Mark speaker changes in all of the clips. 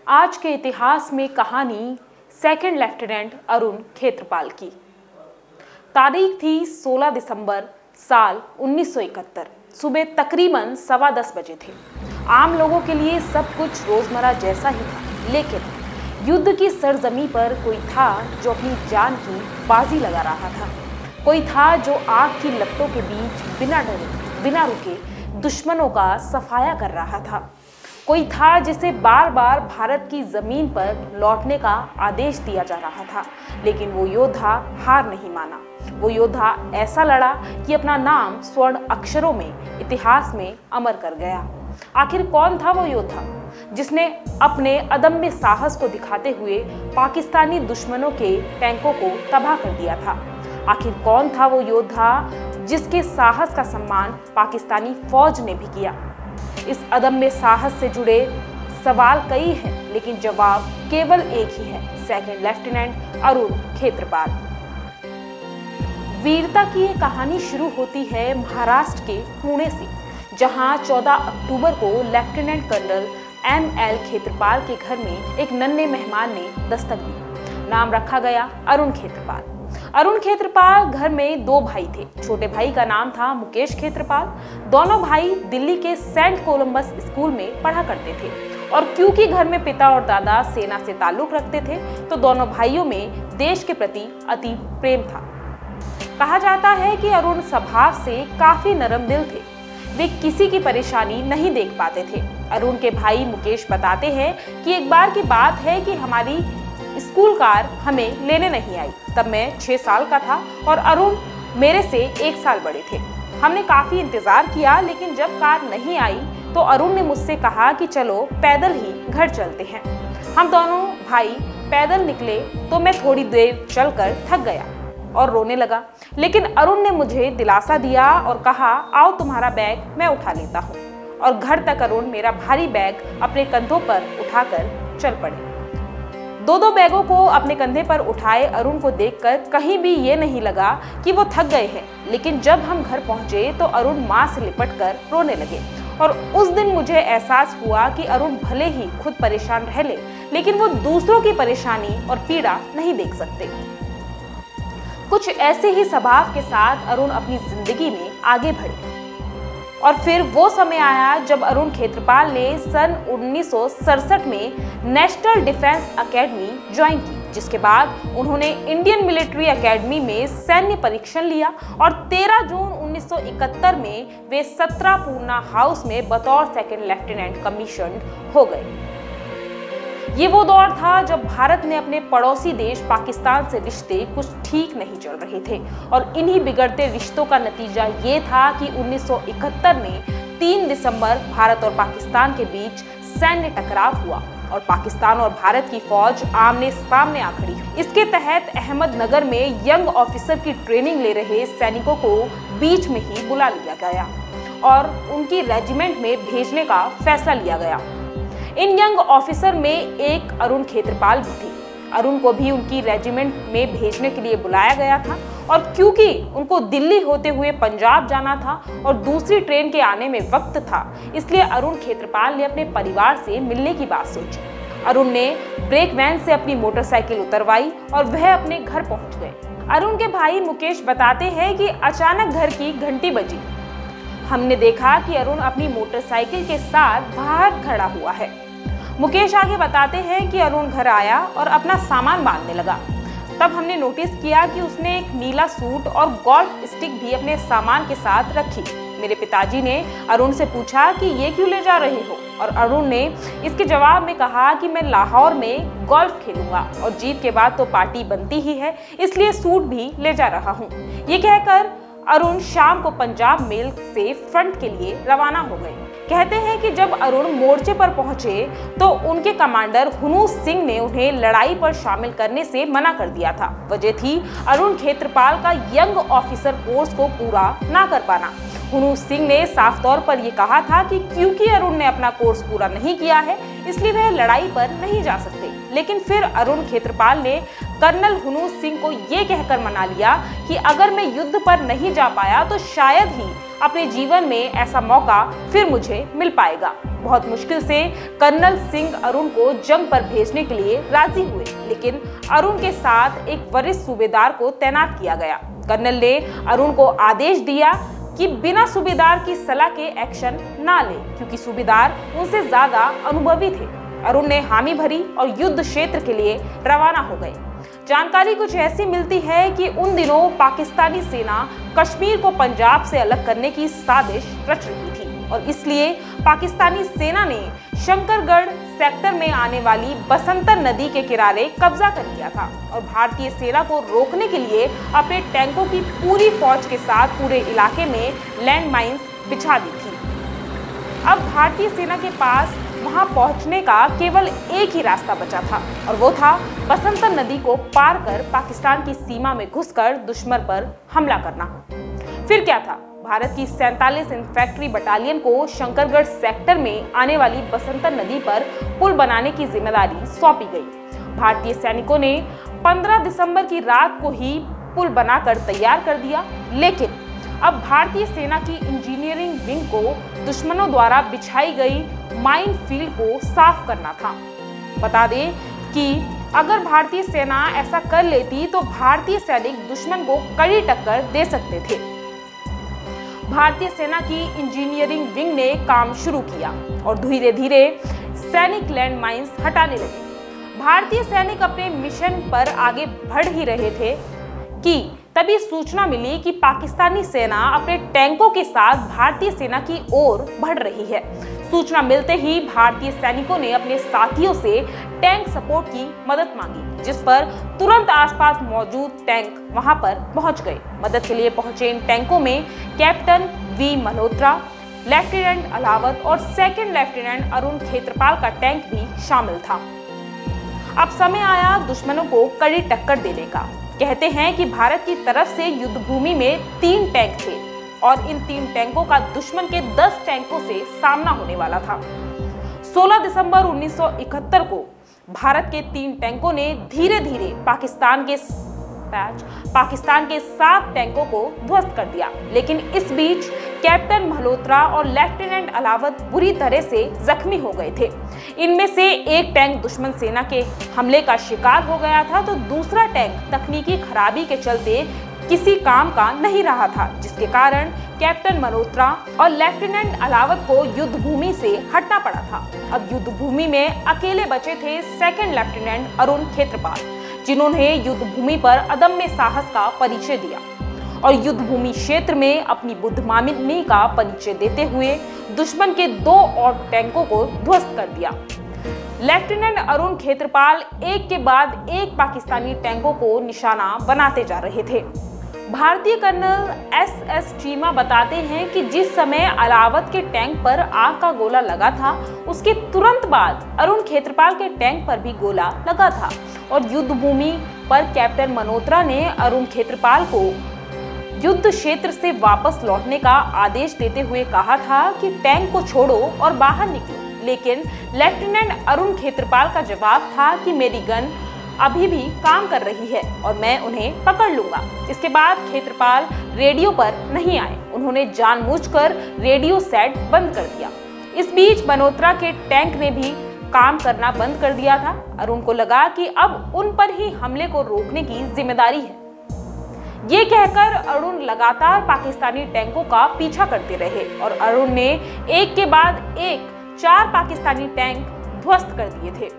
Speaker 1: आज के इतिहास में कहानी सेकंड लेफ्टिनेंट अरुण खेत्रपाल की। तारीख थी 16 दिसंबर साल 1971। सुबह तकरीबन 10:15 बजे थे। आम लोगों के लिए सब कुछ रोजमर्रा जैसा ही था, लेकिन युद्ध की सरजमी पर कोई था जो अपनी जान की बाजी लगा रहा था। कोई था जो आग की लपटों के बीच बिना डरे बिना रुके दुश्मनों का सफाया कर रहा था। कोई था जिसे बार बार भारत की जमीन पर लौटने का आदेश दिया जा रहा था, लेकिन वो योद्धा हार नहीं माना। वो योद्धा ऐसा लड़ा कि अपना नाम स्वर्ण अक्षरों में इतिहास में अमर कर गया। आखिर कौन था वो योद्धा जिसने अपने अदम्य साहस को दिखाते हुए पाकिस्तानी दुश्मनों के टैंकों को तबाह कर दिया था? आखिर कौन था वो योद्धा जिसके साहस का सम्मान पाकिस्तानी फौज ने भी किया? इस अदम्य साहस से जुड़े सवाल कई हैं, लेकिन जवाब केवल एक ही है, सेकंड लेफ्टिनेंट अरुण खेत्रपाल। वीरता की ये कहानी शुरू होती है महाराष्ट्र के पुणे से, जहां 14 अक्टूबर को लेफ्टिनेंट कर्नल ML खेत्रपाल के घर में एक नन्हे मेहमान ने दस्तक दी। नाम रखा गया अरुण खेत्रपाल। अरुण खेत्रपाल घर में दो भाई थे। छोटे भाई का नाम था मुकेश खेत्रपाल। दोनों भाई दिल्ली के सेंट कोलंबस स्कूल में पढ़ा करते थे, और क्योंकि घर में पिता और दादा सेना से ताल्लुक रखते थे, तो दोनों भाइयों में देश के प्रति अति प्रेम था। कहा जाता है कि अरुण स्वभाव से काफी नरम दिल थे। वे किसी की परेशानी नहीं देख पाते थे। अरुण के भाई मुकेश बताते हैं कि एक बार की बात है कि हमारी स्कूल कार हमें लेने नहीं आई। तब मैं 6 साल का था और अरुण मेरे से 1 साल बड़े थे। हमने काफ़ी इंतज़ार किया, लेकिन जब कार नहीं आई तो अरुण ने मुझसे कहा कि चलो पैदल ही घर चलते हैं। हम दोनों भाई पैदल निकले तो मैं थोड़ी देर चलकर थक गया और रोने लगा, लेकिन अरुण ने मुझे दिलासा दिया और कहा, आओ तुम्हारा बैग मैं उठा लेता हूँ। और घर तक अरुण मेरा भारी बैग अपने कंधों पर उठाकर चल पड़े। दो बैगों को अपने कंधे पर उठाए अरुण को देखकर कहीं भी ये नहीं लगा कि वो थक गए हैं, लेकिन जब हम घर पहुंचे तो अरुण माँ से लिपटकर रोने लगे। और उस दिन मुझे एहसास हुआ कि अरुण भले ही खुद परेशान रह ले, लेकिन वो दूसरों की परेशानी और पीड़ा नहीं देख सकते। कुछ ऐसे ही स्वभाव के साथ अरुण अपनी जिंदगी में आगे बढ़े, और फिर वो समय आया जब अरुण खेत्रपाल ने सन 1967 में नेशनल डिफेंस अकेडमी ज्वाइन की, जिसके बाद उन्होंने इंडियन मिलिट्री अकेडमी में सैन्य परीक्षण लिया और 13 जून 1971 में वे 17 पूर्णा हाउस में बतौर सेकंड लेफ्टिनेंट कमीशन हो गए। ये वो दौर था जब भारत ने अपने पड़ोसी देश पाकिस्तान से रिश्ते कुछ ठीक नहीं चल रहे थे, और इन्हीं बिगड़ते रिश्तों का नतीजा ये था कि 1971 में 3 दिसंबर भारत और पाकिस्तान के बीच सैन्य टकराव हुआ और पाकिस्तान और भारत की फौज आमने सामने आ खड़ी। इसके तहत अहमदनगर में यंग ऑफिसर की ट्रेनिंग ले रहे सैनिकों को बीच में ही बुला लिया गया और उनकी रेजिमेंट में भेजने का फैसला लिया गया। इन यंग ऑफिसर में एक अरुण खेत्रपाल भी थे। अरुण को भी उनकी रेजिमेंट में भेजने के लिए बुलाया गया था, और क्योंकि उनको दिल्ली होते हुए पंजाब जाना था और दूसरी ट्रेन के आने में वक्त था, इसलिए अरुण खेत्रपाल ने अपने परिवार से मिलने की बात सोची। अरुण ने ब्रेक वैन से अपनी मोटरसाइकिल उतरवाई और वह अपने घर पहुंच गए। अरुण के भाई मुकेश बताते हैं कि अचानक घर की घंटी बजी। हमने देखा कि अरुण अपनी मोटरसाइकिल के साथ बाहर खड़ा हुआ है। मुकेश आगे बताते हैं कि अरुण घर आया और अपना सामान बांधने लगा। तब हमने नोटिस किया कि उसने एक नीला सूट और गोल्फ स्टिक भी अपने सामान के साथ रखी। मेरे पिताजी ने अरुण से पूछा कि ये क्यों ले जा रहे हो, और अरुण ने इसके जवाब में कहा कि मैं लाहौर में गोल्फ खेलूंगा और जीत के बाद तो पार्टी बनती ही है, इसलिए सूट भी ले जा रहा हूँ। ये कहकर अरुण शाम को पंजाब मेल से फ्रंट के लिए रवाना हो गए। कहते हैं कि जब अरुण मोर्चे पर पहुंचे तो उनके कमांडर हुनूस सिंह ने उन्हें लड़ाई पर शामिल करने से मना कर दिया था। वजह थी अरुण खेत्रपाल का यंग ऑफिसर कोर्स को पूरा ना कर पाना। हुनूस सिंह ने साफ तौर पर यह कहा था कि क्योंकि अरुण ने अपना कोर्स पूरा नहीं किया है, इसलिए वह लड़ाई पर नहीं जा सकते। लेकिन फिर अरुण खेत्रपाल ने कर्नल हुनूस सिंह को ये कहकर मना लिया कि अगर मैं युद्ध पर नहीं जा पाया तो शायद ही अपने जीवन में ऐसा मौका फिर मुझे मिल पाएगा। बहुत मुश्किल से कर्नल सिंह अरुण को जंग पर भेजने के लिए राजी हुए, लेकिन अरुण के साथ एक वरिष्ठ सूबेदार को तैनात किया गया। कर्नल ने अरुण को आदेश दिया कि बिना सूबेदार की सलाह के एक्शन ना ले, क्योंकि सूबेदार उनसे ज्यादा अनुभवी थे। अरुण ने हामी भरी और युद्ध क्षेत्र के लिए रवाना हो गए। जानकारी कुछ ऐसी मिलती है कि उन दिनों पाकिस्तानी सेना कश्मीर को पंजाब से अलग करने की साजिश रच रही थी और इसलिए पाकिस्तानी सेना ने शंकरगढ़ सेक्टर में आने वाली बसंतर नदी के किनारे कब्जा कर लिया था और भारतीय सेना को रोकने के लिए अपने टैंकों की पूरी फौज के साथ पूरे इलाके में लैंड माइन्स बिछा दी थी। अब भारतीय सेना के पास वहां पहुंचने का केवल एक ही रास्ता बचा था और वो था बसंतर नदी को पार कर पाकिस्तान की सीमा में घुसकर दुश्मन पर हमला करना। फिर क्या था? भारत की 47 इन्फैंट्री बटालियन को शंकरगढ़ सेक्टर में आने वाली बसंतर नदी पर पुल बनाने की जिम्मेदारी सौंपी गई। भारतीय सैनिकों ने 15 दिसंबर की रात को ही पुल बनाकर तैयार कर दिया, लेकिन अब भारतीय सेना की इंजीनियरिंग विंग को दुश्मनों द्वारा बिछाई गई माइन फील्ड को साफ करना था। बता दें कि अगर भारतीय सेना ऐसा कर लेती तो भारतीय सैनिक दुश्मन को कड़ी टक्कर दे सकते थे। भारतीय सेना की इंजीनियरिंग विंग ने काम शुरू किया और धीरे धीरे सैनिक लैंड माइन्स हटाने लगे। भारतीय सैनिक अपने मिशन पर आगे बढ़ ही रहे थे कि तभी सूचना मिली कि पाकिस्तानी सेना अपने टैंकों के साथ भारतीय सेना की ओर बढ़ रही है। सूचना मिलते ही भारतीय सैनिकों ने अपने साथियों से टैंक सपोर्ट की मदद मांगी, जिस पर तुरंत आसपास मौजूद टैंक वहां पर पहुंच गए। मदद के लिए पहुंचे इन टैंकों में captain V Malhotra, lieutenant Alawat और सेकंड लेफ्टिनेंट अरुण खेत्रपाल का टैंक भी शामिल था। अब समय आया दुश्मनों को कड़ी टक्कर देने का। कहते हैं कि भारत की तरफ से युद्ध भूमि में 3 टैंक थे और इन 3 टैंकों का दुश्मन के 10 टैंकों से सामना होने वाला था। 16 दिसंबर 1971 को भारत के 3 टैंकों ने धीरे धीरे पाकिस्तान के 7 टैंकों को ध्वस्त कर दिया, लेकिन इस बीच कैप्टन मल्होत्रा और लेफ्टिनेंट अलावत बुरी तरह से जख्मी हो गए थे। इनमें से एक टैंक दुश्मन सेना के हमले का शिकार हो गया था तो दूसरा टैंक तकनीकी खराबी के चलते किसी काम का नहीं रहा था, जिसके कारण कैप्टन मल्होत्रा और लेफ्टिनेंट अलावत को युद्ध भूमि से हटना पड़ा था। अब युद्ध भूमि में अकेले बचे थे सेकंड लेफ्टिनेंट अरुण खेत्रपाल, जिन्होंने युद्ध भूमि पर अदम्य साहस का परिचय दिया और युद्ध भूमि क्षेत्र में अपनी बुद्धिमानी का परिचय देते हुए दुश्मन के 2 और टैंकों को ध्वस्त कर दिया। लेफ्टिनेंट अरुण खेत्रपाल एक के बाद एक पाकिस्तानी टैंकों को निशाना बनाते जा रहे थे। भारतीय कर्नल SS चीमा बताते हैं कि जिस समय अलावत के टैंक पर आग का गोला लगा था, उसके तुरंत बाद अरुण खेत्रपाल के टैंक पर भी गोला लगा था और युद्ध भूमि पर कैप्टन मल्होत्रा ने अरुण खेत्रपाल को युद्ध क्षेत्र से वापस लौटने का आदेश देते हुए कहा था कि टैंक को छोड़ो और बाहर निकलो, लेकिन लेफ्टिनेंट अरुण खेत्रपाल का जवाब था कि मेरी गन अभी भी काम कर रही है और मैं उन्हें पकड़ लूंगा। इसके बाद खेत्रपाल रेडियो पर नहीं आए, उन्होंने जानबूझकर रेडियो सेट बंद कर दिया। इस बीच मल्होत्रा के टैंक ने भी काम करना बंद कर दिया था। अरुण को लगा कि अब उन पर ही हमले को रोकने की जिम्मेदारी है। ये कहकर अरुण लगातार पाकिस्तानी टैंकों का पीछा करते रहे और अरुण ने एक के बाद एक 4 पाकिस्तानी टैंक ध्वस्त कर दिए थे।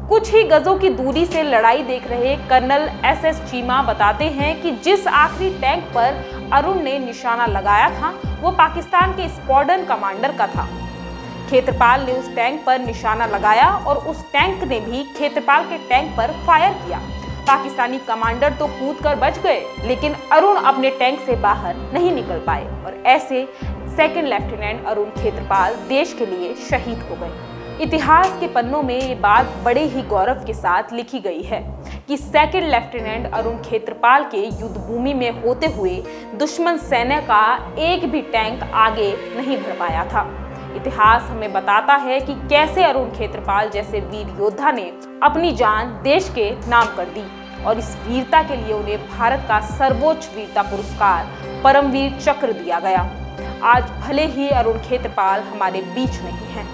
Speaker 1: कुछ ही गजों की दूरी से लड़ाई देख रहे कर्नल SS चीमा बताते हैं कि जिस आखिरी टैंक पर अरुण ने निशाना लगाया था वो पाकिस्तान के स्क्वाड्रन कमांडर का था। खेत्रपाल ने उस टैंक पर निशाना लगाया और उस टैंक ने भी खेत्रपाल के टैंक पर फायर किया। पाकिस्तानी कमांडर तो कूदकर बच गए, लेकिन अरुण अपने टैंक से बाहर नहीं निकल पाए और ऐसे सेकंड लेफ्टिनेंट अरुण खेत्रपाल देश के लिए शहीद हो गए। इतिहास के पन्नों में ये बात बड़े ही गौरव के साथ लिखी गई है कि सेकंड लेफ्टिनेंट अरुण खेत्रपाल के युद्ध भूमि में होते हुए दुश्मन सेना का एक भी टैंक आगे नहीं बढ़ पाया था। इतिहास हमें बताता है कि कैसे अरुण खेत्रपाल जैसे वीर योद्धा ने अपनी जान देश के नाम कर दी और इस वीरता के लिए उन्हें भारत का सर्वोच्च वीरता पुरस्कार परमवीर चक्र दिया गया। आज भले ही अरुण खेत्रपाल हमारे बीच नहीं हैं,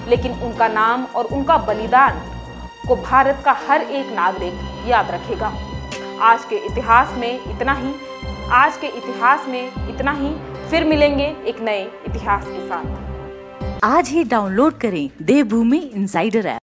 Speaker 1: लेकिन उनका नाम और उनका बलिदान को भारत का हर एक नागरिक याद रखेगा। आज के इतिहास में इतना ही। फिर मिलेंगे एक नए इतिहास के साथ।
Speaker 2: आज ही डाउनलोड करें देवभूमि इनसाइडर ऐप।